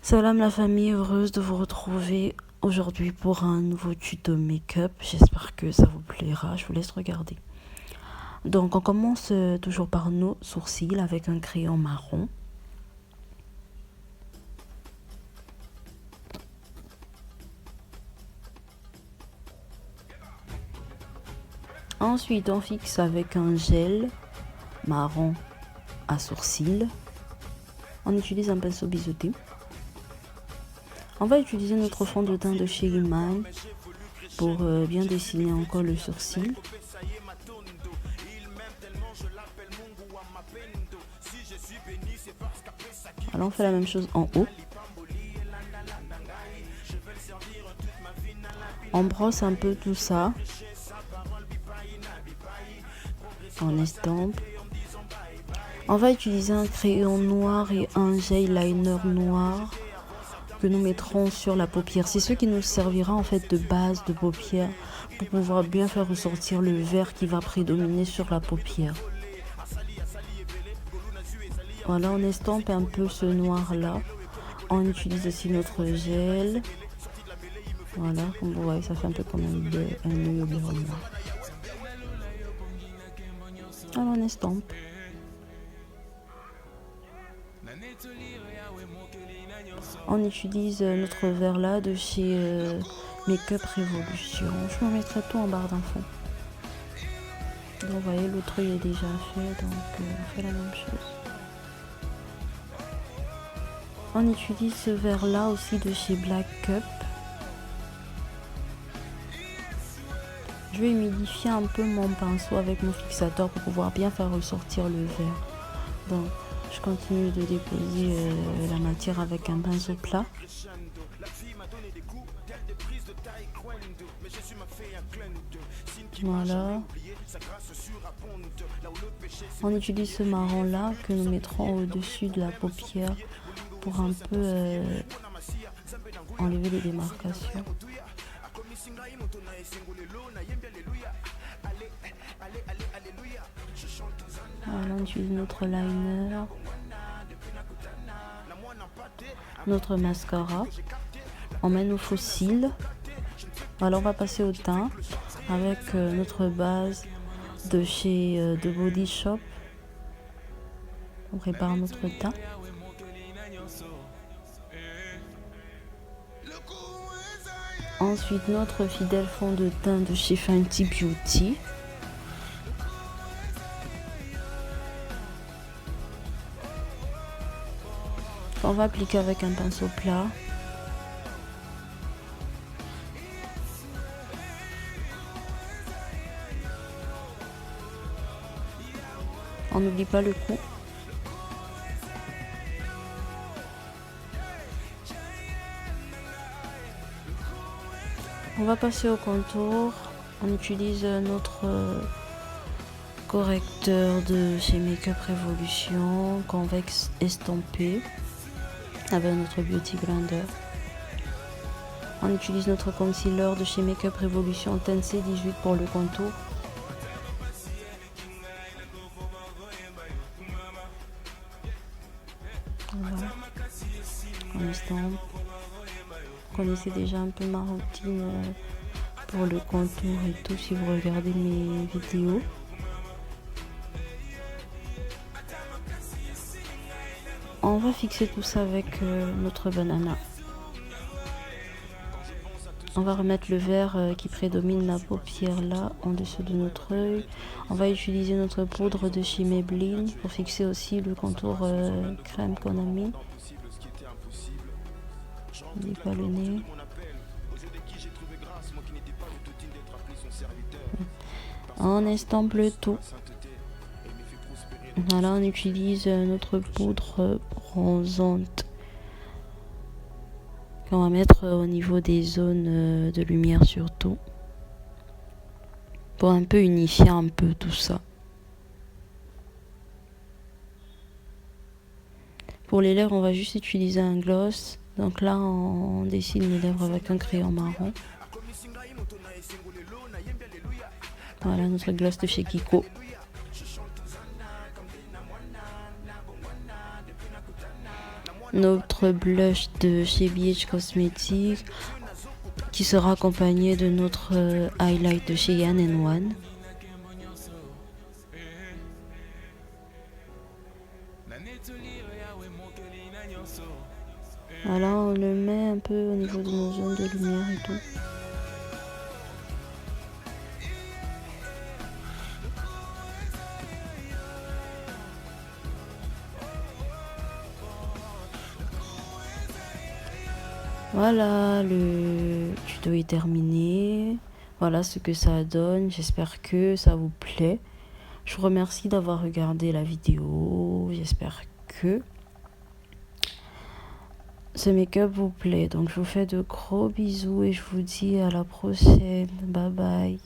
Salam la famille, heureuse de vous retrouver aujourd'hui pour un nouveau tuto make-up. J'espère que ça vous plaira, je vous laisse regarder. Donc on commence toujours par nos sourcils avec un crayon marron. Ensuite on fixe avec un gel marron à sourcils. On utilise un pinceau biseauté. On va utiliser notre fond de teint de chez Iman pour bien dessiner encore le sourcil. Alors on fait la même chose en haut. On brosse un peu tout ça. On estompe. On va utiliser un crayon noir et un gel liner noir que nous mettrons sur la paupière. C'est ce qui nous servira en fait de base de paupière pour pouvoir bien faire ressortir le vert qui va prédominer sur la paupière. Voilà, on estompe un peu ce noir là. On utilise aussi notre gel. Voilà, comme vous voyez, ça fait un peu comme un œil au beurre noir. Alors on estompe. On utilise notre verre là de chez Make-up Révolution. Je me mettrai tout en barre d'infos. Donc vous voyez, l'autre œil est déjà fait, donc on fait la même chose. On utilise ce verre là aussi de chez Black Cup. Je vais humidifier un peu mon pinceau avec mon fixateur pour pouvoir bien faire ressortir le verre. Donc je continue de déposer la matière avec un pinceau plat. Voilà. On utilise ce marron là que nous mettrons au-dessus de la paupière pour un peu enlever les démarcations. Voilà, on utilise notre liner, notre mascara. On met nos faux cils. Alors on va passer au teint avec notre base de chez The Body Shop. On prépare notre teint. Ensuite notre fidèle fond de teint de chez Fenty Beauty. On va appliquer avec un pinceau plat. On n'oublie pas le cou. On va passer au contour. On utilise notre correcteur de chez Make-up Révolution convexe estompé avec notre Beauty Blender. On utilise notre concealer de chez Make-up Révolution teint C18 pour le contour. Voilà. On estompe. Vous connaissez déjà un peu ma routine pour le contour et tout si vous regardez mes vidéos. On va fixer tout ça avec notre banana. On va remettre le vert qui prédomine la paupière là en dessous de notre œil. On va utiliser notre poudre de chez Maybelline pour fixer aussi le contour crème qu'on a mis. N'oubliez pas le nez. On estompe le tout. Voilà, on utilise notre poudre bronzante qu'on va mettre au niveau des zones de lumière surtout pour un peu unifier un peu tout ça. Pour les lèvres, on va juste utiliser un gloss. Donc là, on dessine les lèvres avec un crayon marron. Voilà notre gloss de chez Kiko. notre blush de chez BH Cosmetics qui sera accompagné de notre highlight de chez Yan One. Voilà, on le met un peu au niveau de nos zones de lumière et tout. Voilà, le tuto est terminé. Voilà ce que ça donne. J'espère que ça vous plaît. Je vous remercie d'avoir regardé la vidéo. J'espère que ce make-up vous plaît. Donc je vous fais de gros bisous et je vous dis à la prochaine. Bye bye.